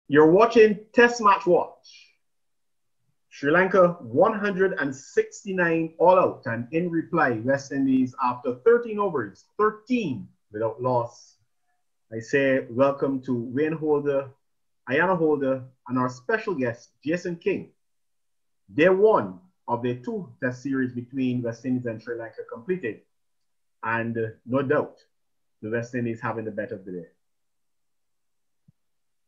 You're watching Test Match Watch. Sri Lanka 169 all out, and in reply, West Indies after 13 overs, 13 without loss. I say welcome to Wayne Holder, Ayana Holder, and our special guest, Jason King. Day one of the two test series between West Indies and Sri Lanka completed, and no doubt, the West Indies having the better of the day.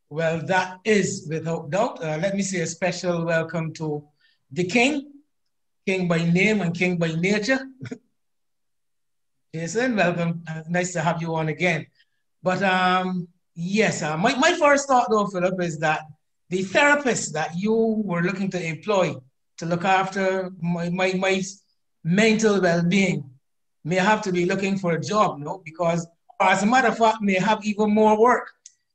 Well, that is without doubt. Let me say a special welcome to the King, King by name and King by nature. Jason, welcome. Nice to have you on again. But yes, my first thought though, Philip, is that the therapist that you were looking to employ to look after my mental well-being may have to be looking for a job, no? Because, as a matter of fact, may have even more work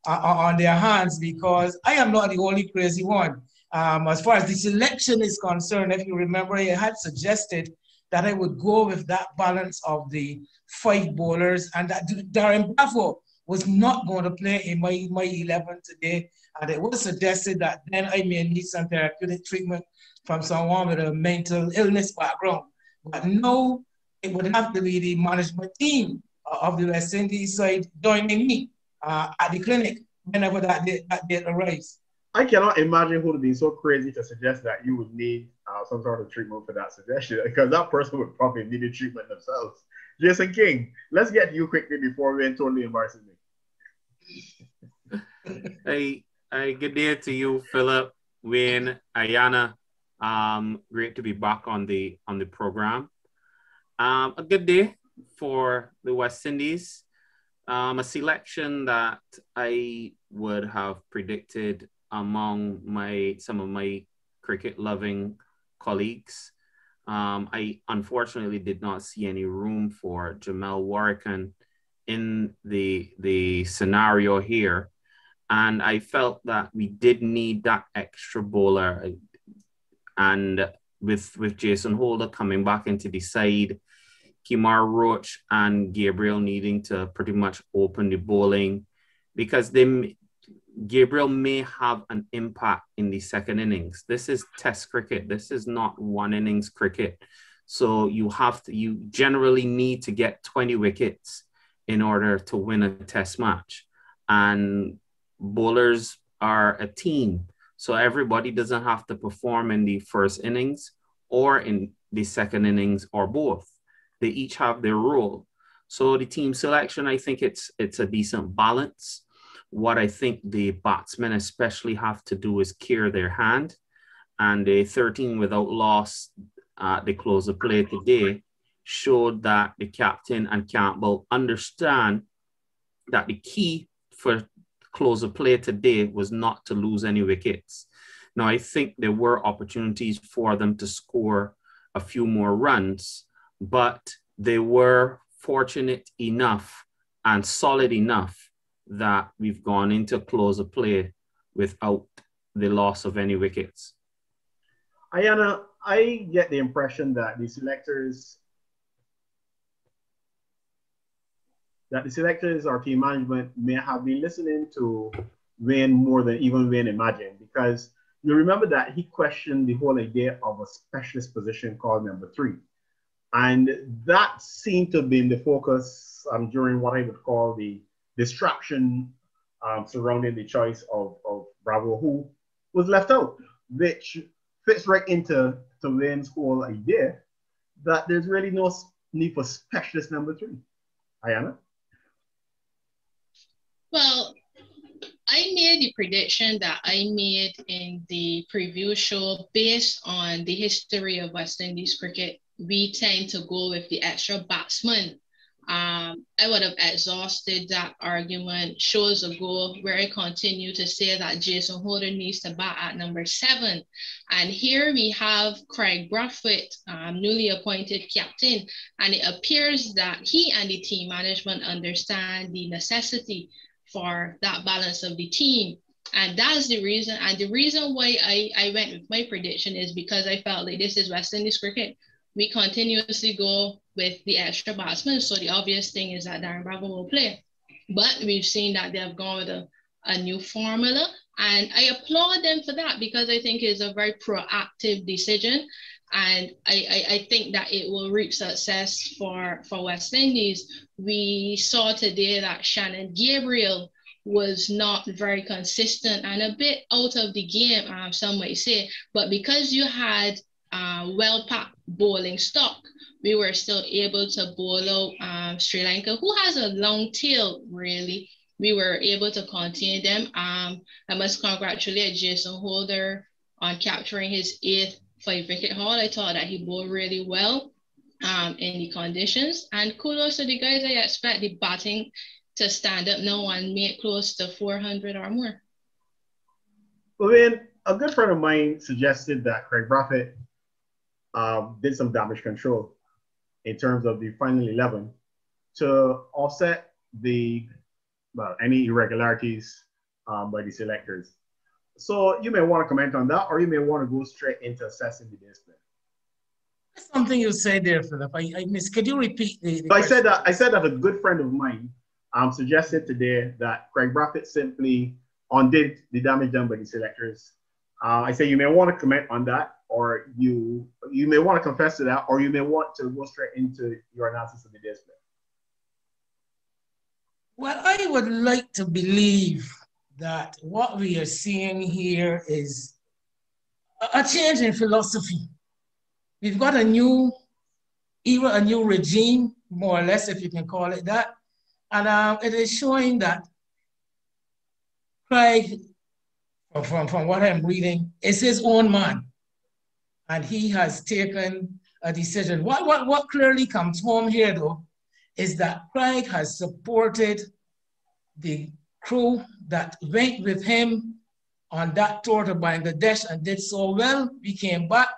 on their hands, because I am not the only crazy one. As far as the selection is concerned, if you remember, I had suggested that I would go with that balance of the 5 bowlers, and that Darren Bravo was not going to play in my 11 today. And it was suggested that then I may need some therapeutic treatment from someone with a mental illness background. But no, it would have to be the management team of the West Indies side joining me at the clinic whenever that date arrives. I cannot imagine who would be so crazy to suggest that you would need some sort of treatment for that suggestion, because that person would probably need a treatment themselves. Jason King, let's get to you quickly before we're totally embarrassing me. Good day to you, Philip, Wayne, Ayana. Great to be back on the program. A good day for the West Indies. A selection that I would have predicted among some of my cricket-loving colleagues. I unfortunately did not see any room for Jamel Warrican in the scenario here. And I felt that we did need that extra bowler. And with Jason Holder coming back into the side, Kemar Roach and Gabriel needing to pretty much open the bowling, because Gabriel may have an impact in the second innings. This is test cricket. This is not one innings cricket. So you generally need to get 20 wickets in order to win a test match. And bowlers are a team. So everybody doesn't have to perform in the first innings or in the second innings or both. They each have their role. So the team selection, I think it's a decent balance. What I think the batsmen especially have to do is clear their hand. And the 13 without loss at the close of play today showed that the captain and Campbell understand that the key for close of play today was not to lose any wickets. Now, I think there were opportunities for them to score a few more runs, but they were fortunate enough and solid enough that we've gone into close of play without the loss of any wickets. Ayana, I get the impression that the selectors or team management may have been listening to Wayne more than even Wayne imagined, because you remember that he questioned the whole idea of a specialist position called number 3. And that seemed to have been the focus during what I would call the distraction surrounding the choice of Bravo, who was left out, which fits right into Wayne's whole idea that there's really no need for specialist number 3. Ayana? Well, I made the prediction that I made in the preview show based on the history of West Indies cricket. We tend to go with the extra batsman. I would have exhausted that argument shows ago, where I continue to say that Jason Holder needs to bat at number 7. And here we have Craig Brathwaite, newly appointed captain, and it appears that he and the team management understand the necessity for that balance of the team. And that's the reason. And the reason why I went with my prediction is because I felt like this is West Indies cricket. We continuously go with the extra batsmen. So the obvious thing is that Darren Bravo will play. But we've seen that they have gone with a new formula. And I applaud them for that because I think it's a very proactive decision. And I think that it will reap success for West Indies. We saw today that Shannon Gabriel was not very consistent and a bit out of the game, some might say. But because you had well-packed bowling stock, we were still able to bowl out Sri Lanka, who has a long tail, really. We were able to contain them. I must congratulate Jason Holder on capturing his 8th 5-wicket haul. I thought that he bowled really well in the conditions. And kudos to the guys. I expect the batting to stand up now and make close to 400 or more. Well, then, a good friend of mine suggested that Craig Brathwaite did some damage control in terms of the final 11 to offset any irregularities by the selectors. So you may want to comment on that, or you may want to go straight into assessing the display. Something you said there, Philip. I missed. Could you repeat the I said that a good friend of mine suggested today that Craig Brathwaite simply undid the damage done by the selectors. I say you may want to comment on that, or you may want to confess to that, or you may want to go straight into your analysis of the display. Well, I would like to believe that what we are seeing here is a change in philosophy. We've got a new era, a new regime, more or less, if you can call it that. And it is showing that Craig, from what I'm reading, is his own man. And he has taken a decision. What clearly comes home here, though, is that Craig has supported the crew that went with him on that tour to Bangladesh and did so well. We came back,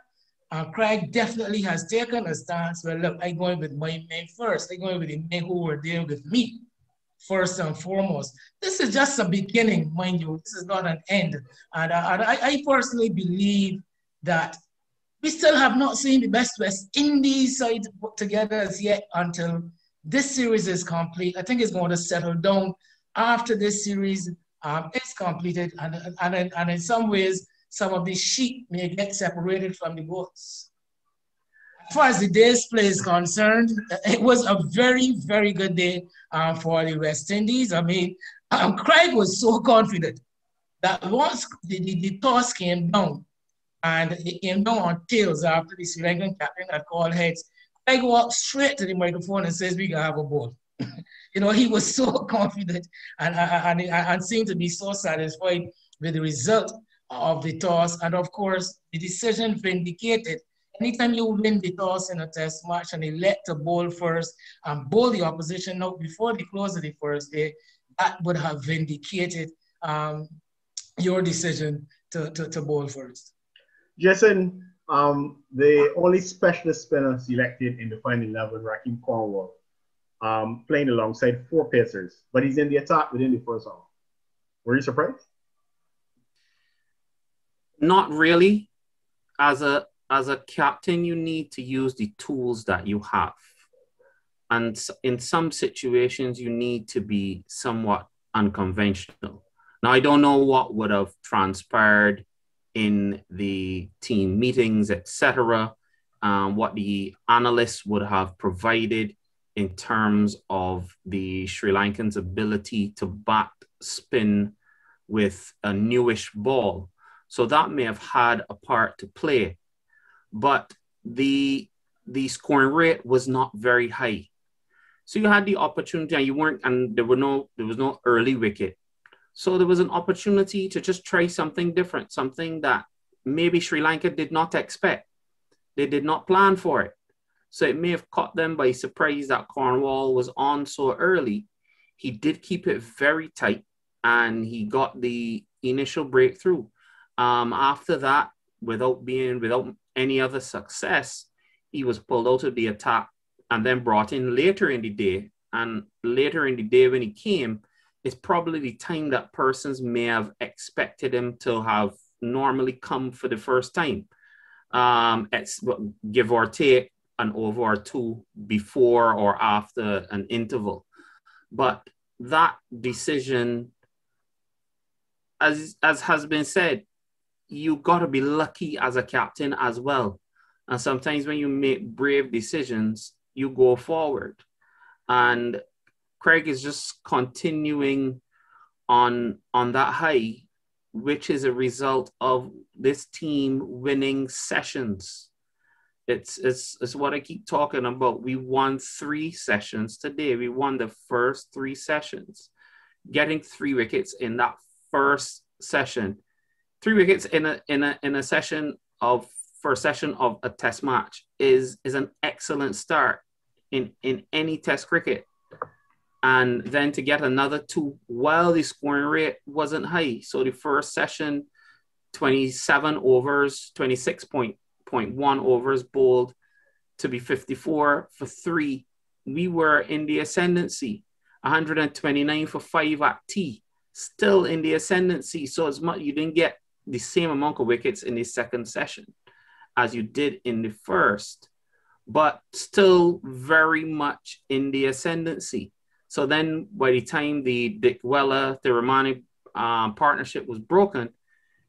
and Craig definitely has taken a stance. Well, look, I'm going with my men first. I'm going with the men who were there with me, first and foremost. This is just a beginning, mind you. This is not an end. And I personally believe that we still have not seen the best West Indies side put together as yet until this series is complete. I think it's going to settle down after this series is completed. And in some ways, some of the sheep may get separated from the goats. As far as the day's play is concerned, it was a very, very good day for the West Indies. I mean, Craig was so confident that once the toss came down, and it came down on tails after the Sri Lankan captain had called heads, Craig walked straight to the microphone and says, we can have a ball. You know, he was so confident and seemed to be so satisfied with the result of the toss. And of course, the decision vindicated. Anytime you win the toss in a test match and elect to bowl first and bowl the opposition out before the close of the first day, that would have vindicated your decision to bowl first. Jason, the only specialist spinner selected in the final 11, Raheem Cornwall, playing alongside 4 pacers, but he's in the attack within the first hour. Were you surprised? Not really. As a captain, you need to use the tools that you have. And in some situations, you need to be somewhat unconventional. Now, I don't know what would have transpired in the team meetings, etc., what the analysts would have provided in terms of the Sri Lankans' ability to bat spin with a newish ball. So that may have had a part to play. But the scoring rate was not very high. So you had the opportunity, and there was no early wicket. So there was an opportunity to just try something different, something that maybe Sri Lanka did not expect. They did not plan for it. So it may have caught them by surprise that Cornwall was on so early. He did keep it very tight, and he got the initial breakthrough. After that, without any other success, he was pulled out of the attack and then brought in later in the day. And later in the day when he came, it's probably the time that persons may have expected him to have normally come for the first time. It's give or take an over or two before or after an interval. But that decision, as has been said, you got to be lucky as a captain as well. And sometimes when you make brave decisions, you go forward. And Craig is just continuing on that high, which is a result of this team winning sessions. It's what I keep talking about. We won 3 sessions today. We won the first 3 sessions. Getting 3 wickets in that first session, 3 wickets in a session of first session of a test match is an excellent start in any test cricket. And then to get another 2 while the scoring rate wasn't high. So the first session, 27 overs, 26.1 overs bowled to be 54 for 3. We were in the ascendancy, 129 for 5 at T, still in the ascendancy. So as much, you didn't get the same amount of wickets in the second session as you did in the first, but still very much in the ascendancy. So then by the time the Dick Weller, the Romani partnership was broken,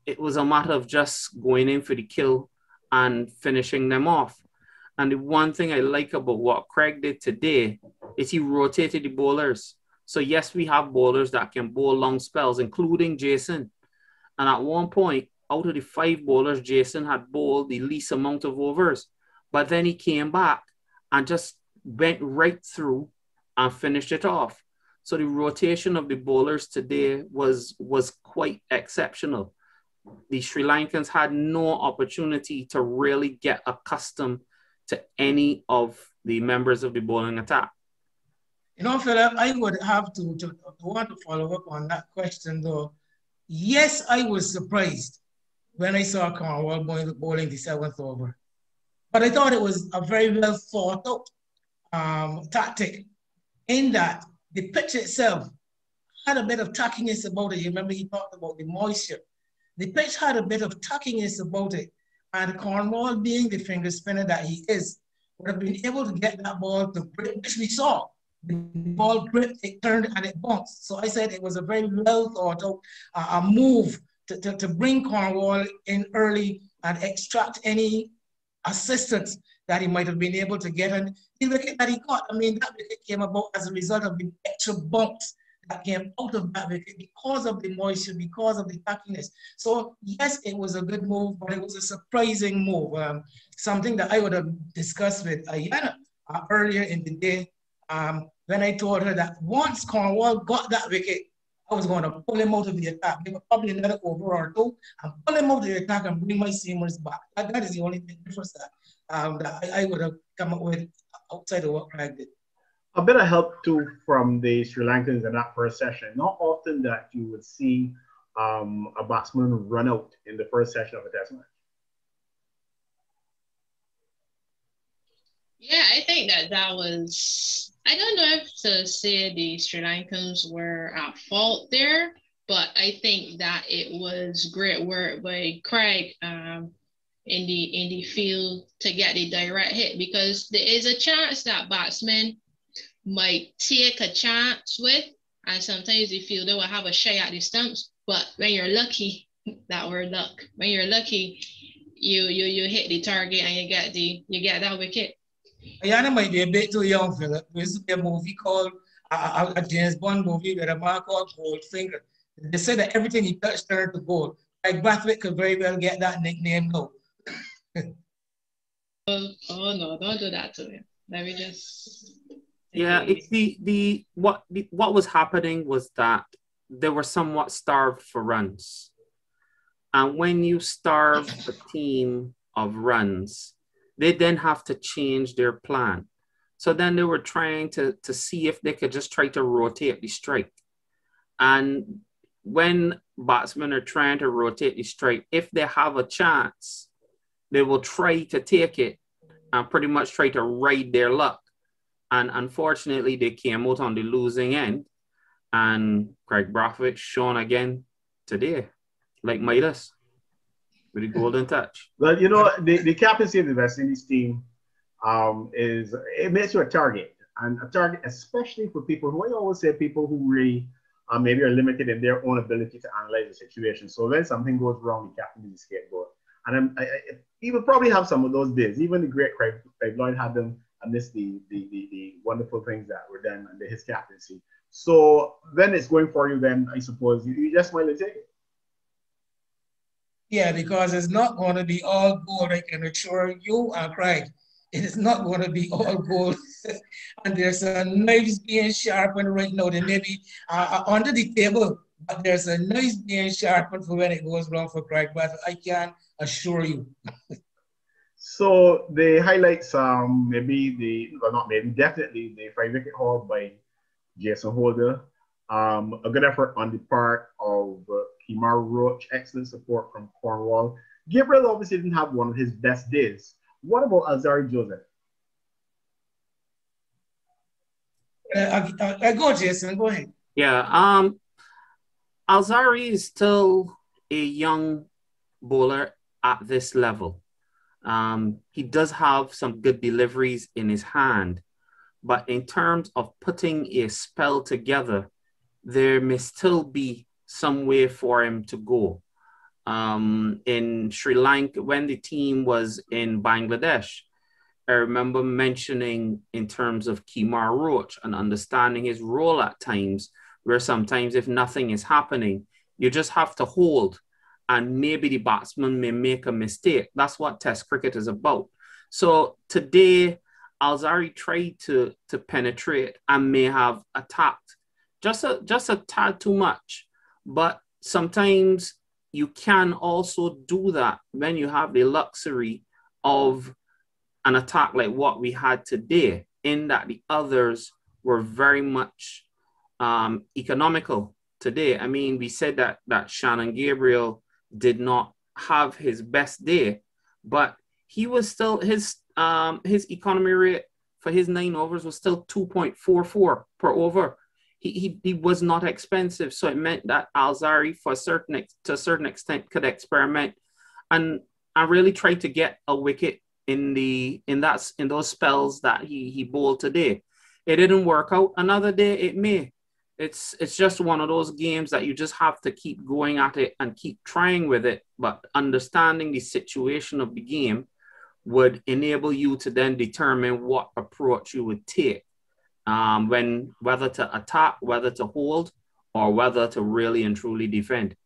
it was a matter of just going in for the kill and finishing them off. And the one thing I like about what Craig did today is he rotated the bowlers. So yes, we have bowlers that can bowl long spells, including Jason. And at one point, out of the 5 bowlers, Jason had bowled the least amount of overs. But then he came back and just went right through and finished it off. So the rotation of the bowlers today was quite exceptional. The Sri Lankans had no opportunity to really get accustomed to any of the members of the bowling attack. You know, Philip, I would have to want to follow up on that question, though. Yes, I was surprised when I saw Cornwall bowling the 7th over. But I thought it was a very well thought out tactic in that the pitch itself had a bit of tackiness about it. You remember he talked about the moisture. The pitch had a bit of tackiness about it. And Cornwall, being the finger spinner that he is, would have been able to get that ball to grip, which we saw. The ball gripped, it turned, and it bounced. So I said it was a very well thought out a move to bring Cornwall in early and extract any assistance that he might have been able to get. And the wicket that he got, I mean, that wicket came about as a result of the extra bounce that came out of that wicket because of the moisture, because of the tackiness. So yes, it was a good move, but it was a surprising move. Something that I would have discussed with Ayana earlier in the day when I told her that once Cornwall got that wicket, I was going to pull him out of the attack, give probably another over or 2, and pull him out of the attack and bring my seamers back. That is the only difference that I would have come up with outside of what Craig did. A bit of help too from the Sri Lankans in that first session. Not often that you would see a batsman run out in the first session of a test match. Yeah, I think that was, I don't know if to say the Sri Lankans were at fault there, but I think that it was great work by Craig in the field to get the direct hit, because there is a chance that batsmen might take a chance with, and sometimes the fielder will have a shy at the stumps. But when you're lucky, that word luck, when you're lucky, you hit the target and you get that wicket. Ayana might be a bit too young, Philip. There used to be a movie called a James Bond movie with a man called Goldfinger. They said that everything he touched turned to gold. Like Brathwaite could very well get that nickname now. Oh no, don't do that to him. Let me just. Yeah, it's what was happening was that they were somewhat starved for runs. And when you starve a team of runs, they then have to change their plan. So then they were trying to see if they could just try to rotate the strike. And when batsmen are trying to rotate the strike, if they have a chance, they will try to take it and pretty much try to ride their luck. And unfortunately, they came out on the losing end. And Craig Brathwaite shone again today, like Midas, with a golden touch. Well, you know, the captaincy of the West Indies team it makes you a target. And a target, especially for people who, I always say, people who really maybe are limited in their own ability to analyze the situation. So when something goes wrong, the captain is the scapegoat. And he will probably have some of those days. Even the great Craig Lloyd had them amidst the wonderful things that were done under his captaincy. So then it's going for you then, I suppose. You just want to take it. Yeah, because it's not going to be all gold, I can assure you, Craig. It is not going to be all gold. And there's a knives being sharpened right now. They may be under the table, but there's a knife being sharpened for when it goes wrong for Craig. But I can assure you. So the highlights, definitely the 5-wicket haul by Jason Holder. A good effort on the part of Kemar Roach, excellent support from Cornwall. Gabriel obviously didn't have one of his best days. What about Alzarri Joseph? Go, Jason, go ahead. Yeah, Alzarri is still a young bowler at this level. He does have some good deliveries in his hand, but in terms of putting a spell together, there may still be some way for him to go. In Sri Lanka, when the team was in Bangladesh, I remember mentioning in terms of Kemar Roach and understanding his role at times, where sometimes if nothing is happening, you just have to hold and maybe the batsman may make a mistake. That's what Test cricket is about. So today, Alzarri tried to penetrate and may have attacked just a tad too much. But sometimes you can also do that when you have the luxury of an attack like what we had today, in that the others were very much economical today. I mean, we said that Shannon Gabriel did not have his best day, but he was still, his economy rate for his 9 overs was still 2.44 per over. He was not expensive, so it meant that Alzarri, to a certain extent, could experiment and really try to get a wicket in those spells that he bowled today. It didn't work out. Another day it may. It's just one of those games that you just have to keep going at it and keep trying with it. But understanding the situation of the game would enable you to then determine what approach you would take. Whether to attack, whether to hold, or whether to really and truly defend.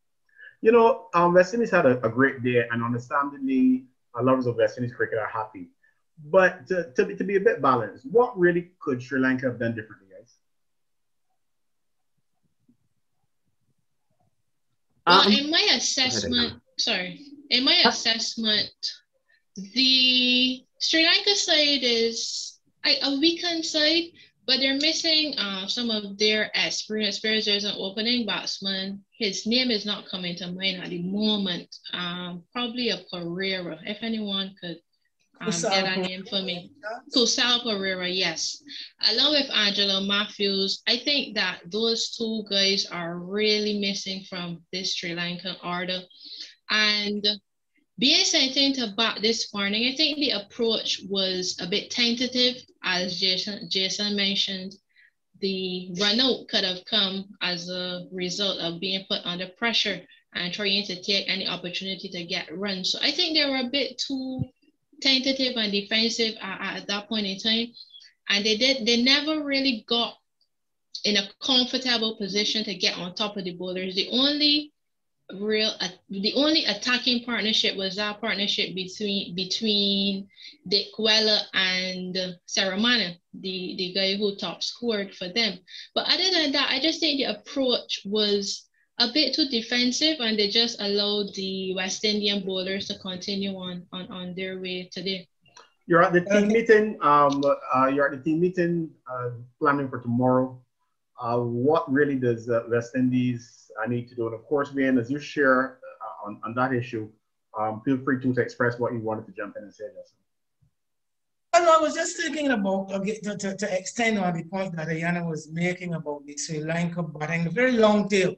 You know, West Indies had a great day, and understandably, lovers of West Indies cricket are happy. But to be a bit balanced, what really could Sri Lanka have done differently, guys? Well, in my assessment, the Sri Lanka side is a weakened side, but they're missing some of their experience. There's an opening batsman. His name is not coming to mind at the moment. Probably a Pereira, if anyone could get a name for me. Kusal Pereira, yes. Along with Angelo Matthews, I think that those two guys are really missing from this Sri Lankan order. And being sent into bat this morning, I think the approach was a bit tentative, as Jason mentioned. The run out could have come as a result of being put under pressure and trying to take any opportunity to get runs. So I think they were a bit too tentative and defensive at that point in time. And they never really got in a comfortable position to get on top of the bowlers. The only attacking partnership was that partnership between Dick Weller and Saramana, the guy who top scored for them. But other than that, I just think the approach was a bit too defensive, and they just allowed the West Indian bowlers to continue on their way today. You're at the team meeting. Planning for tomorrow. What really does West Indies need to do? And of course, Wayne, as you share on that issue, feel free to express what you wanted to jump in and say. I was just thinking about to extend on the point that Ayana was making about the Sri Lanka batting, the very long tail.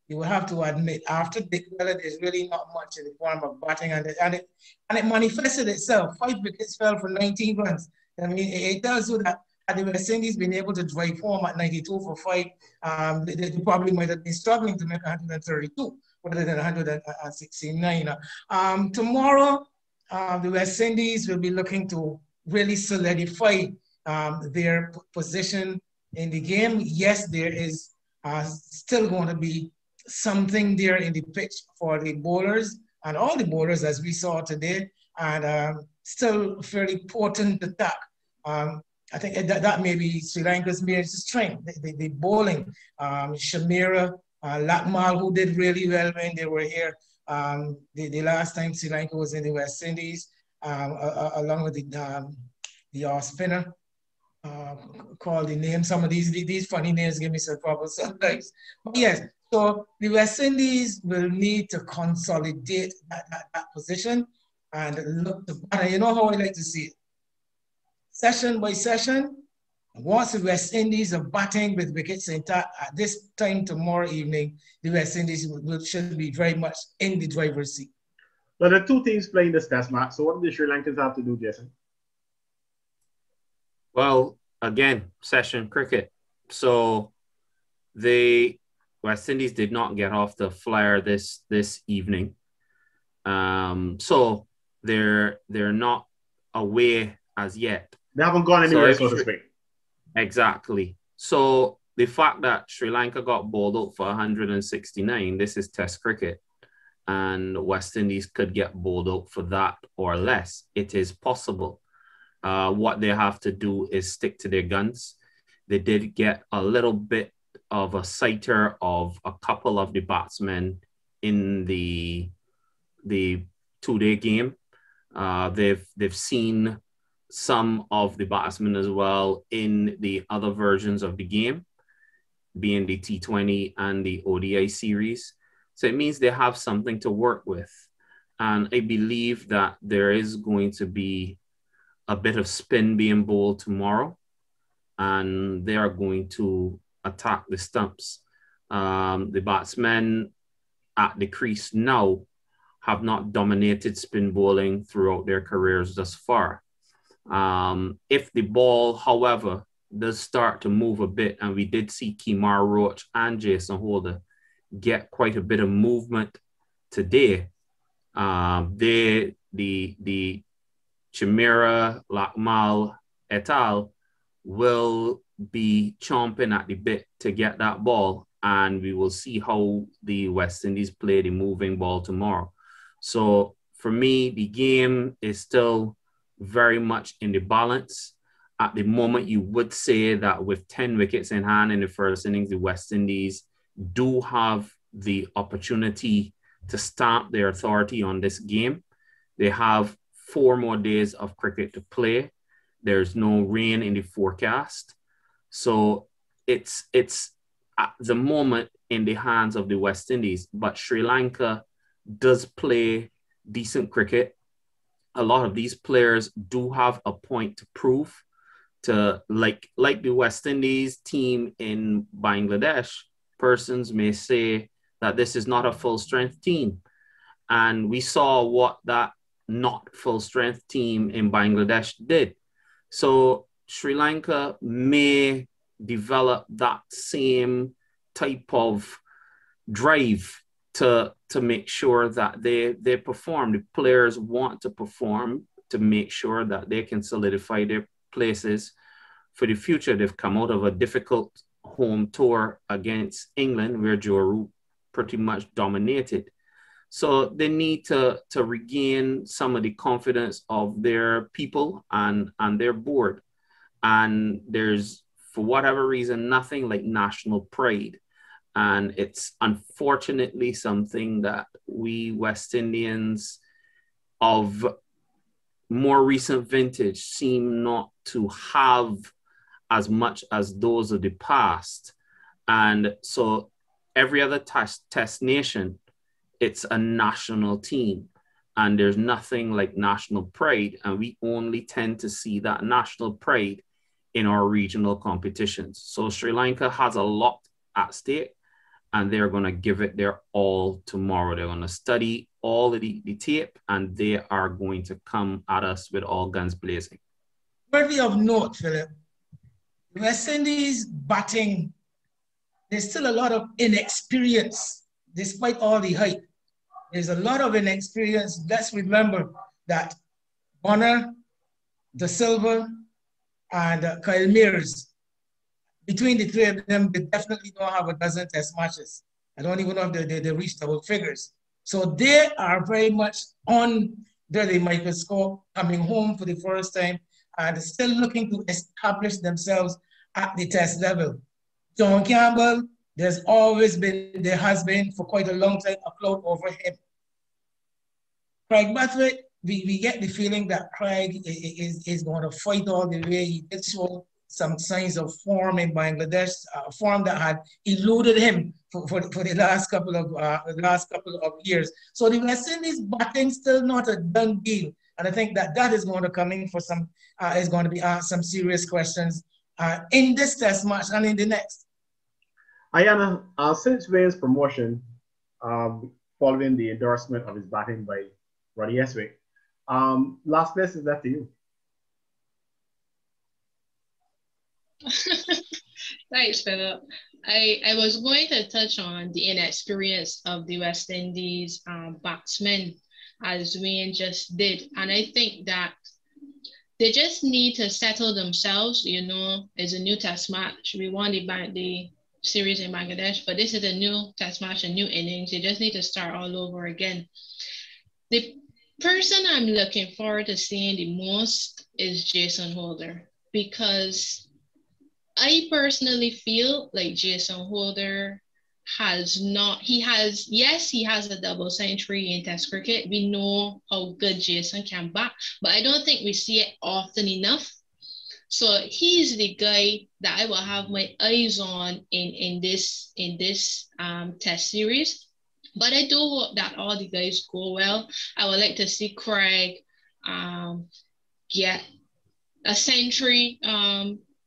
You will have to admit, after Dick Weller, there's really not much in the form of batting, and it manifested itself. 5 wickets fell for 19 runs. I mean, it tells you that had the West Indies been able to drive home at 92 for 5, they probably might have been struggling to make 132 rather than 169. Tomorrow, the West Indies will be looking to really solidify their position in the game. Yes, there is still going to be something there in the pitch for the bowlers and all the bowlers as we saw today, and still fairly potent attack. I think that may be Sri Lanka's major strength, the bowling. Shamira, Lakmal, who did really well when they were here the last time Sri Lanka was in the West Indies, along with the spinner. Call the name. Some of these funny names give me some trouble sometimes. But yes, so the West Indies will need to consolidate that position and look to, and you know how I like to see it. Session by session, once the West Indies are batting with wickets intact, at this time tomorrow evening, the West Indies should be very much in the driver's seat. Well, there are two teams playing this test match. So what do the Sri Lankans have to do, Jason? Well, again, session cricket. So the West Indies did not get off the flyer this evening. So they're not away as yet. They haven't gone anywhere, so to speak. Exactly. So the fact that Sri Lanka got bowled out for 169, this is test cricket, and West Indies could get bowled out for that or less. It is possible. What they have to do is stick to their guns. They did get a little bit of a sighter of a couple of the batsmen in the two-day game. They've seen some of the batsmen as well in the other versions of the game, being the T20 and the ODI series. So it means they have something to work with. And I believe that there is going to be a bit of spin being bowled tomorrow, and they are going to attack the stumps. The batsmen at the crease now have not dominated spin bowling throughout their careers thus far. If the ball, however, does start to move a bit, and we did see Kemar Roach and Jason Holder get quite a bit of movement today, the Chimera, Lakmal, et al. Will be chomping at the bit to get that ball, and we will see how the West Indies play the moving ball tomorrow. So for me, the game is still very much in the balance. At the moment, you would say that with 10 wickets in hand in the first innings, the West Indies do have the opportunity to stamp their authority on this game. They have 4 more days of cricket to play. There's no rain in the forecast. So it's at the moment in the hands of the West Indies, but Sri Lanka does play decent cricket. A lot of these players do have a point to prove, to like the West Indies team in Bangladesh. Persons may say that this is not a full strength team. And we saw what that not full strength team in Bangladesh did. So Sri Lanka may develop that same type of drive to make sure that they perform. The players want to perform to make sure that they can solidify their places for the future. They've come out of a difficult home tour against England, where Joe Root pretty much dominated. So they need to regain some of the confidence of their people and their board. And there's, for whatever reason, nothing like national pride. And it's unfortunately something that we West Indians of more recent vintage seem not to have as much as those of the past. And so every other test nation, it's a national team, and there's nothing like national pride. And we only tend to see that national pride in our regional competitions. So Sri Lanka has a lot at stake, and they're going to give it their all tomorrow. They're going to study all of the tape, and they are going to come at us with all guns blazing. Worthy of note, Philip, West Indies batting, there's still a lot of inexperience despite all the hype. There's a lot of inexperience. Let's remember that Bonner, De Silva, and Kyle Mears, between the three of them, they definitely don't have a dozen test matches. I don't even know if they reach double figures. So they are very much under the microscope, coming home for the first time, and still looking to establish themselves at the test level. John Campbell, there has been for quite a long time a cloud over him. Craig Brathwaite, we get the feeling that Craig is going to fight all the way. He did show some signs of form in Bangladesh, form that had eluded him for the last couple of years. So the West Indies batting still not a done deal, and I think that is going to come in for some is going to be asked some serious questions in this test match and in the next. Ayana, since Wayne's promotion, following the endorsement of his batting by Roddy Eswick, last place is left to you. Thanks, Philip. I was going to touch on the inexperience of the West Indies batsmen, as Wayne just did. And I think that they just need to settle themselves. You know, it's a new test match. We won the series in Bangladesh, but this is a new test match, a new innings. They just need to start all over again. The person I'm looking forward to seeing the most is Jason Holder, because I personally feel like Jason Holder he has a double century in Test cricket. We know how good Jason can bat, but I don't think we see it often enough. So he's the guy that I will have my eyes on in this Test series. But I do hope that all the guys go well. I would like to see Craig get a century,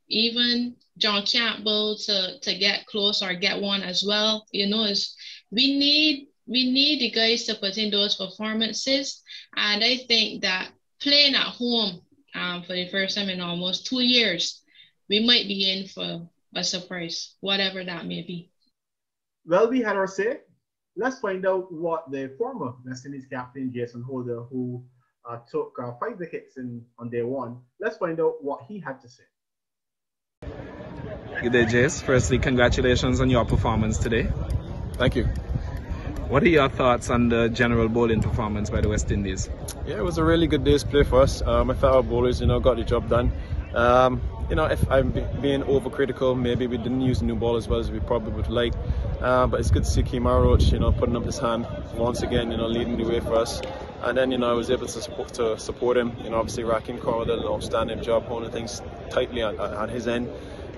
even John Campbell to get close or get one as well. You know, we need the guys to put in those performances. And I think that playing at home for the first time in almost 2 years, we might be in for a surprise, whatever that may be. Well, we had our say. Let's find out what the former West Indies captain, Jason Holder, who took 5 wickets on day one, let's find out what he had to say. Good day, Jace. Firstly, congratulations on your performance today. Thank you. What are your thoughts on the general bowling performance by the West Indies? Yeah, it was a really good day's play for us. I thought our bowlers, got the job done. If I'm being overcritical, maybe we didn't use the new ball as well as we probably would like. But it's good to see Kemar Roach, putting up his hand once again, leading the way for us. And then, I was able to support him. Obviously Rakim Kaur did an outstanding job holding things tightly at his end.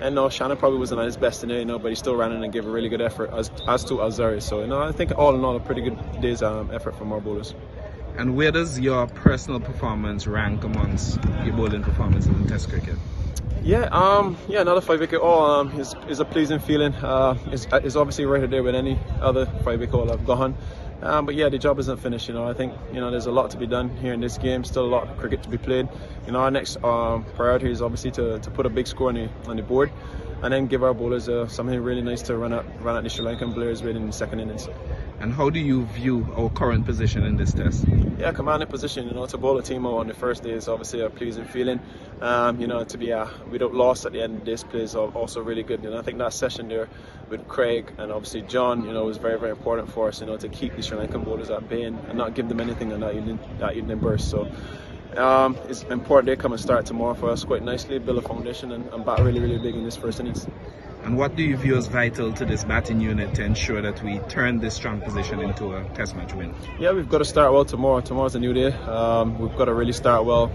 And Shannon probably wasn't at his best in it, but he still ran in and gave a really good effort, as to Azari. So, I think all in all, a pretty good day's effort from our bowlers. And where does your personal performance rank amongst your bowling performances in Test cricket? Yeah, another 5 wicket haul is a pleasing feeling. It's obviously right there with any other 5 wicket haul I've gone. But yeah, the job isn't finished. I think there's a lot to be done here in this game. Still a lot of cricket to be played. Our next priority is obviously to put a big score on the board, and then give our bowlers something really nice to run at the Sri Lankan players with in the second innings. And how do you view our current position in this test? Yeah, commanding position. To bowl a team out on the first day is obviously a pleasing feeling. To be without loss at the end of this play is also really good. I think that session there with Craig and obviously John, was very, very important for us. To keep the Sri Lankan bowlers at bay and not give them anything in that evening burst. So it's important they come and start tomorrow for us quite nicely, build a foundation and bat really, really big in this first innings. And what do you view as vital to this batting unit to ensure that we turn this strong position into a test match win? Yeah, we've got to start well tomorrow. Tomorrow's a new day. We've got to really start well,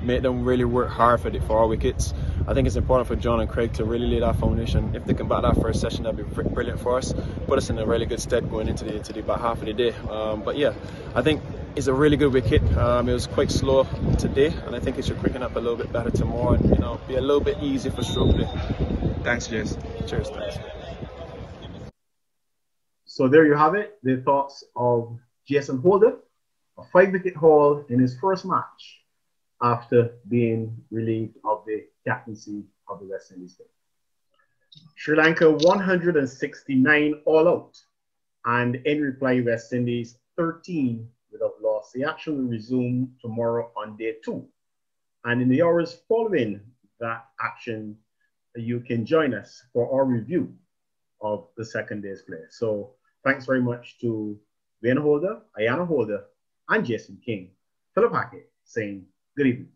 make them really work hard for our wickets. I think it's important for John and Craig to really lay that foundation. If they can bat that first session, that'd be brilliant for us. Put us in a really good stead going into the back half of the day. But yeah, I think it's a really good wicket. It was quite slow today, and I think it should quicken up a little bit better tomorrow and be a little bit easy for stroke play. Thanks, Jace. Cheers, thanks. So there you have it, the thoughts of Jason Holder, a 5 wicket haul in his first match after being relieved of the captaincy of the West Indies team. Sri Lanka 169 all out, and in reply, West Indies 13 without loss. The action will resume tomorrow on day 2. And in the hours following that action, you can join us for our review of the second day's play. So thanks very much to Ayana Holder, and Jason King. Philip Hackett saying good evening.